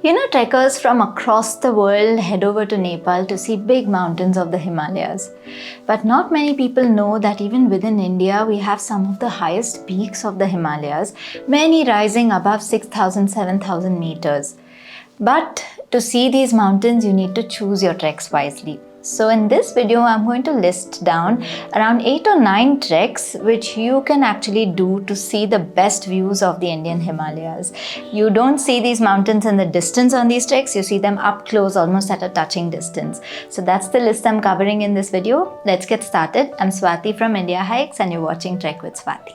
Trekkers from across the world head over to Nepal to see big mountains of the Himalayas. But not many people know that even within India, we have some of the highest peaks of the Himalayas, many rising above 6,000, 7,000 meters. But to see these mountains, you need to choose your treks wisely. So in this video, I'm going to list down around 8 or 9 treks which you can actually do to see the best views of the Indian Himalayas. You don't see these mountains in the distance on these treks, you see them up close, almost at a touching distance. So that's the list I'm covering in this video. Let's get started. I'm Swathi from Indiahikes and you're watching Trek with Swathi.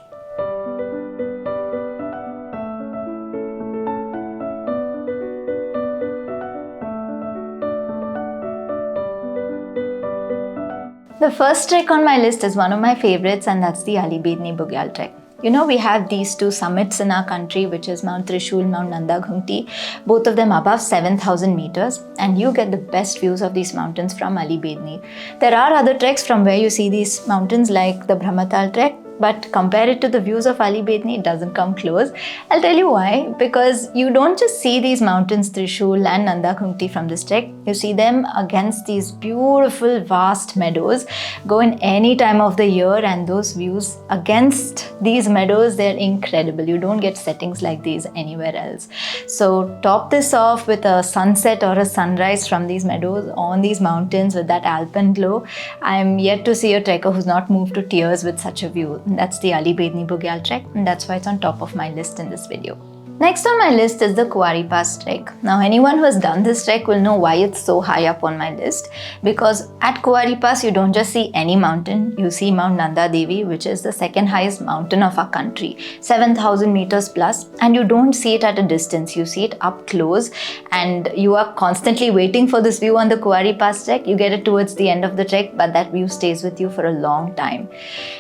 The first trek on my list is one of my favorites, and that's the Ali Bedni Bugyal trek. We have these two summits in our country, which is Mount Trishul, Mount Nandaghunkti, both of them above 7,000 meters, and you get the best views of these mountains from Ali Bedni. There are other treks from where you see these mountains like the Brahmatal trek, but compare it to the views of Ali Bedni, it doesn't come close. I'll tell you why. Because you don't just see these mountains Trishul and Nandaghunkti from this trek, you see them against these beautiful vast meadows. Go in any time of the year and those views against these meadows, they're incredible. You don't get settings like these anywhere else. So top this off with a sunset or a sunrise from these meadows on these mountains with that alpine glow. I'm yet to see a trekker who's not moved to tears with such a view. That's the Ali Bedni Bugyal trek, and that's why it's on top of my list in this video. Next on my list is the Kuari Pass trek. Now anyone who has done this trek will know why it's so high up on my list, because at Kuari Pass you don't just see any mountain, you see Mount Nanda Devi, which is the second highest mountain of our country, 7,000 meters plus, and you don't see it at a distance, you see it up close, and you are constantly waiting for this view on the Kuari Pass trek. You get it towards the end of the trek, but that view stays with you for a long time.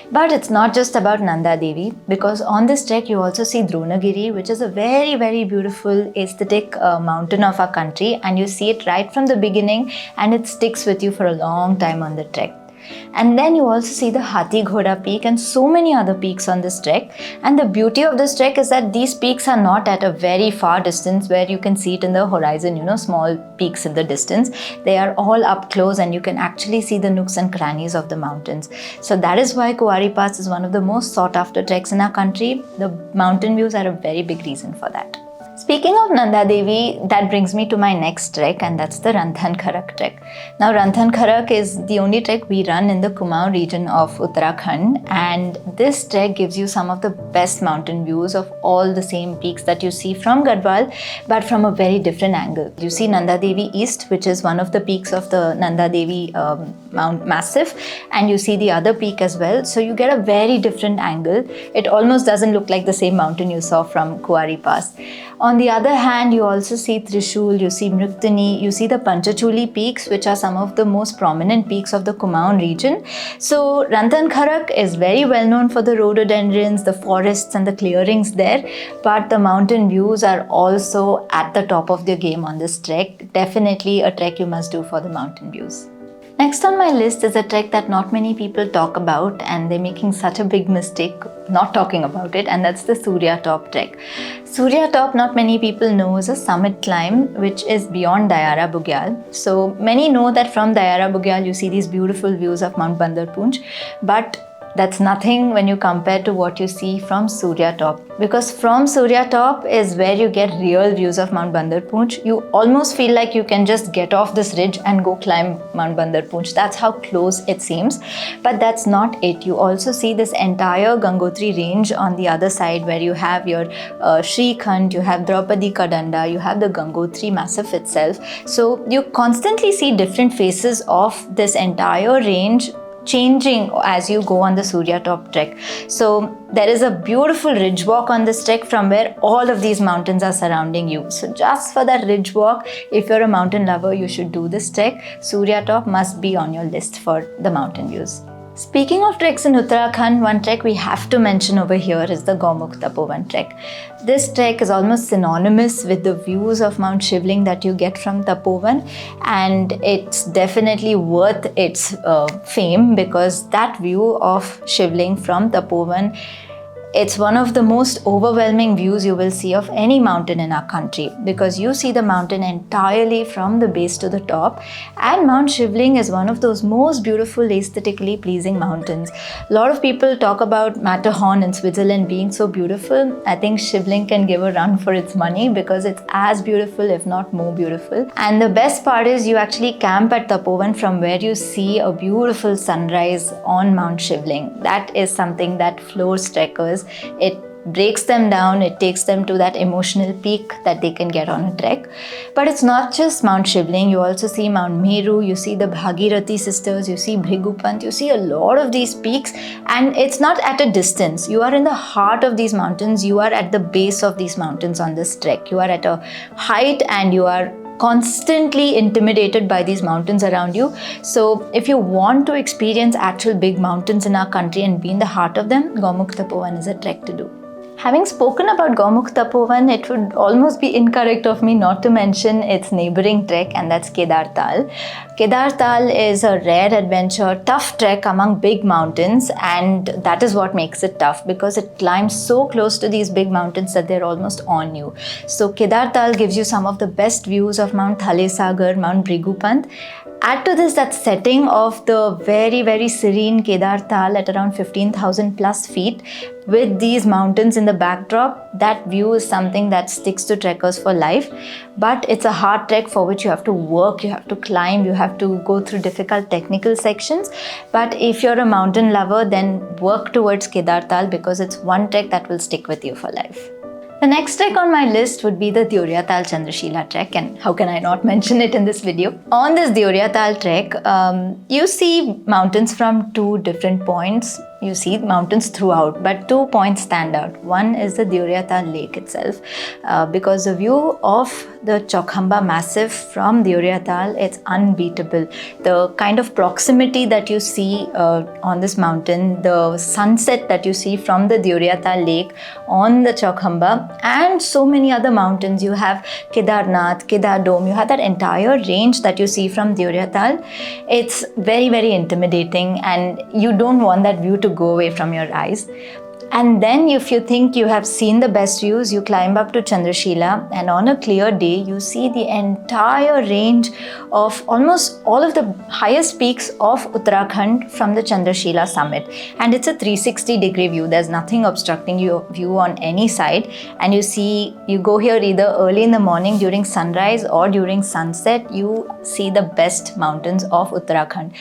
But it's not just about Nanda Devi, because on this trek you also see Dronagiri, which is a very beautiful aesthetic mountain of our country, and you see it right from the beginning and it sticks with you for a long time on the trek. And then you also see the Hathi Ghoda peak and so many other peaks on this trek. And the beauty of this trek is that these peaks are not at a very far distance where you can see it in the horizon, small peaks in the distance. They are all up close and you can actually see the nooks and crannies of the mountains. So that is why Kuari Pass is one of the most sought after treks in our country. The mountain views are a very big reason for that. Speaking of Nanda Devi, that brings me to my next trek, and that's the Ranthan Kharak trek. Now Ranthan Kharak is the only trek we run in the Kumaon region of Uttarakhand, and this trek gives you some of the best mountain views of all the same peaks that you see from Garhwal, but from a very different angle. You see Nanda Devi East, which is one of the peaks of the Nanda Devi Mount Massif, and you see the other peak as well. So you get a very different angle. It almost doesn't look like the same mountain you saw from Kuari Pass. On the other hand, you also see Trishul, you see Mriktani, you see the Panchachuli peaks, which are some of the most prominent peaks of the Kumaon region. So Ranthan Kharak is very well known for the rhododendrons, the forests and the clearings there, but the mountain views are also at the top of their game on this trek. Definitely a trek you must do for the mountain views. Next on my list is a trek that not many people talk about, and they're making such a big mistake not talking about it, and that's the Surya Top trek. Surya Top, not many people know, is a summit climb which is beyond Deoriatal Bugyal. So many know that from Deoriatal Bugyal you see these beautiful views of Mount Bandarpunj, but that's nothing when you compare to what you see from Surya Top. Because from Surya Top is where you get real views of Mount Bandarpunj. You almost feel like you can just get off this ridge and go climb Mount Bandarpunj. That's how close it seems. But that's not it. You also see this entire Gangotri range on the other side, where you have your Srikhand, you have Draupadi Kadanda, you have the Gangotri Massif itself. So you constantly see different faces of this entire range changing as you go on the Surya Top trek. So there is a beautiful ridge walk on this trek from where all of these mountains are surrounding you. So just for that ridge walk, if you're a mountain lover, you should do this trek. Surya Top must be on your list for the mountain views. Speaking of treks in Uttarakhand, one trek we have to mention over here is the Gaumukh Tapovan trek. This trek is almost synonymous with the views of Mount Shivling that you get from Tapovan, and it's definitely worth its fame, because that view of Shivling from Tapovan It's one of the most overwhelming views you will see of any mountain in our country, because you see the mountain entirely from the base to the top, and Mount Shivling is one of those most beautiful, aesthetically pleasing mountains. A lot of people talk about Matterhorn in Switzerland being so beautiful. I think Shivling can give a run for its money because it's as beautiful, if not more beautiful. And the best part is you actually camp at Tapovan, from where you see a beautiful sunrise on Mount Shivling. That is something that floors trekkers. It breaks them down, it takes them to that emotional peak that they can get on a trek. But it's not just Mount Shivling, you also see Mount Meru, you see the Bhagirathi sisters, you see Bhrigupant, you see a lot of these peaks, and it's not at a distance. You are in the heart of these mountains, you are at the base of these mountains on this trek. You are at a height and you are constantly intimidated by these mountains around you. So if you want to experience actual big mountains in our country and be in the heart of them, Gaumukh Tapovan is a trek to do. Having spoken about Gaumukh Tapovan, it would almost be incorrect of me not to mention its neighboring trek, and that's Kedartal. Kedartal is a rare adventure, tough trek among big mountains, and that is what makes it tough, because it climbs so close to these big mountains that they're almost on you. So Kedartal gives you some of the best views of Mount Thalesagar, Mount Bhrigupant. Add to this that setting of the very, very serene Kedartal at around 15,000 plus feet with these mountains in the backdrop. That view is something that sticks to trekkers for life. But it's a hard trek for which you have to work, you have to climb, you have to go through difficult technical sections. But if you're a mountain lover, then work towards Kedartal, because it's one trek that will stick with you for life. The next trek on my list would be the Deoriatal Chandrashila trek, and how can I not mention it in this video? On this Deoriatal trek, you see mountains from two different points. You see mountains throughout, but 2 points stand out. One is the Deoriatal lake itself, because the view of the Chokhamba massif from Deoriatal, it's unbeatable. The kind of proximity that you see on this mountain, the sunset that you see from the Deoriatal lake on the Chokhamba, and so many other mountains. You have Kedarnath, Kedardome, you have that entire range that you see from Deoriatal. It's very, very intimidating, and you don't want that view to go away from your eyes. And then if you think you have seen the best views, you climb up to Chandrashila, and on a clear day you see the entire range of almost all of the highest peaks of Uttarakhand from the Chandrashila summit. And it's a 360-degree view. There's nothing obstructing your view on any side, and you go here either early in the morning during sunrise or during sunset. You see the best mountains of Uttarakhand.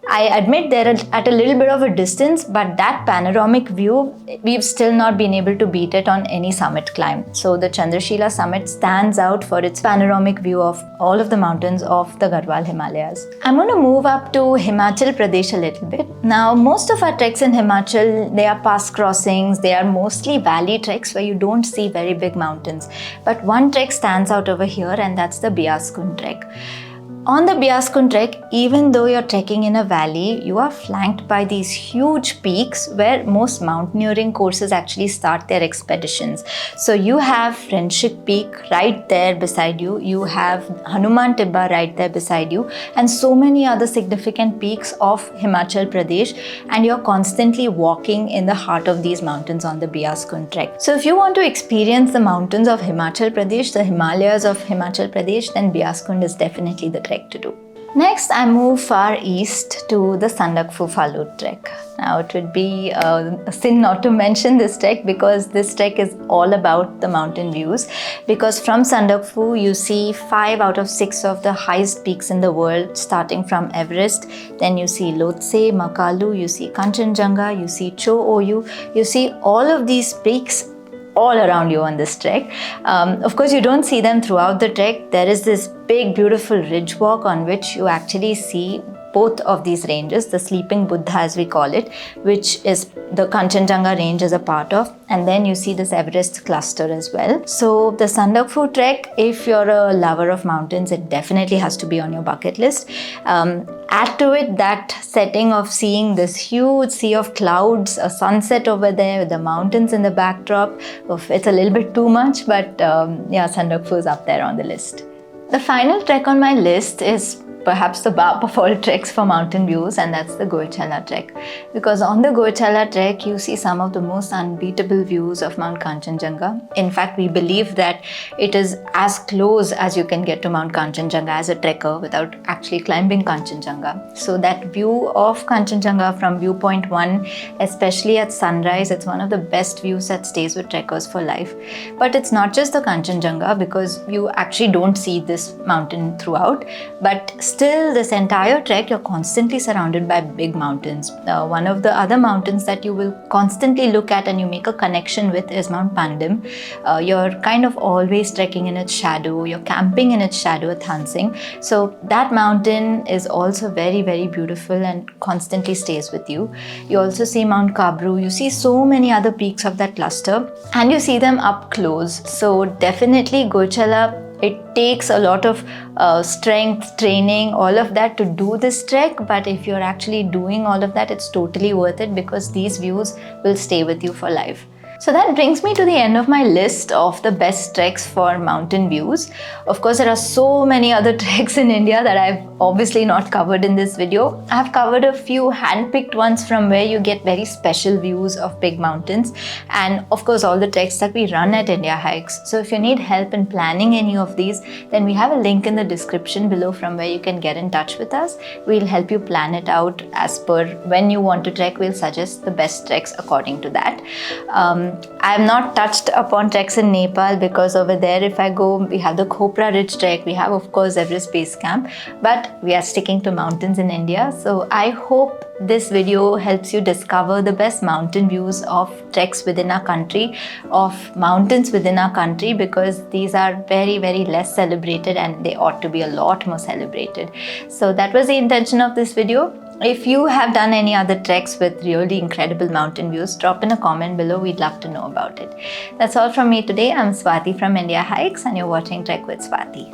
I admit they're at a little bit of a distance, but that panoramic view, we've still not been able to beat it on any summit climb. So the Chandrashila summit stands out for its panoramic view of all of the mountains of the Garhwal Himalayas. I'm going to move up to Himachal Pradesh a little bit. Now, most of our treks in Himachal, they are pass crossings, they are mostly valley treks where you don't see very big mountains. But one trek stands out over here, and that's the Beas Kund trek. On the Beas Kund trek, even though you're trekking in a valley, you are flanked by these huge peaks where most mountaineering courses actually start their expeditions. So you have Friendship Peak right there beside you, you have Hanuman Tibba right there beside you, and so many other significant peaks of Himachal Pradesh, and you're constantly walking in the heart of these mountains on the Beas Kund trek. So if you want to experience the mountains of Himachal Pradesh, the Himalayas of Himachal Pradesh, then Beas Kund is definitely the trek to do. Next, I move far east to the Sandakphu Phalut trek. Now, it would be a sin not to mention this trek, because this trek is all about the mountain views. Because from Sandakphu, you see 5 out of 6 of the highest peaks in the world, starting from Everest. Then you see Lhotse, Makalu, you see Kanchenjunga, you see Cho Oyu. You see all of these peaks all around you on this trek. Of course, you don't see them throughout the trek. There is this big, beautiful ridge walk on which you actually see both of these ranges, the sleeping Buddha as we call it, which is the Kanchenjunga range is a part of, and then you see this Everest cluster as well. So the Sandakphu trek, if you're a lover of mountains, it definitely has to be on your bucket list. Add to it that setting of seeing this huge sea of clouds, a sunset over there with the mountains in the backdrop. It's a little bit too much, but yeah, Sandakphu is up there on the list. The final trek on my list is perhaps the bar of all treks for mountain views, and that's the Goechala trek. Because on the Goechala trek, you see some of the most unbeatable views of Mount Kanchenjunga. In fact, we believe that it is as close as you can get to Mount Kanchenjunga as a trekker without actually climbing Kanchenjunga. So that view of Kanchenjunga from viewpoint 1, especially at sunrise, it's one of the best views that stays with trekkers for life. But it's not just the Kanchenjunga, because you actually don't see this mountain throughout, but still this entire trek you're constantly surrounded by big mountains. One of the other mountains that you will constantly look at and you make a connection with is Mount Pandim. You're kind of always trekking in its shadow, you're camping in its shadow at Thansing. So that mountain is also very, very beautiful and constantly stays with you. You also see Mount Kabru, you see so many other peaks of that cluster, and you see them up close. So definitely Goechala, it takes a lot of strength, training, all of that to do this trek, but if you're actually doing all of that, it's totally worth it because these views will stay with you for life. So that brings me to the end of my list of the best treks for mountain views. Of course, there are so many other treks in India that I've obviously not covered in this video. I've covered a few hand-picked ones from where you get very special views of big mountains, and of course all the treks that we run at Indiahikes. So if you need help in planning any of these, then we have a link in the description below from where you can get in touch with us. We'll help you plan it out as per when you want to trek. We'll suggest the best treks according to that. I have not touched upon treks in Nepal because over there, if I go, we have the Khopra Ridge trek, we have of course Everest Base Camp, but we are sticking to mountains in India. So I hope this video helps you discover the best mountain views of treks within our country, of mountains within our country, because these are very, very less celebrated and they ought to be a lot more celebrated. So that was the intention of this video. If you have done any other treks with really incredible mountain views, drop in a comment below. We'd love to know about it. That's all from me today. I'm Swathi from Indiahikes and you're watching Trek with Swathi.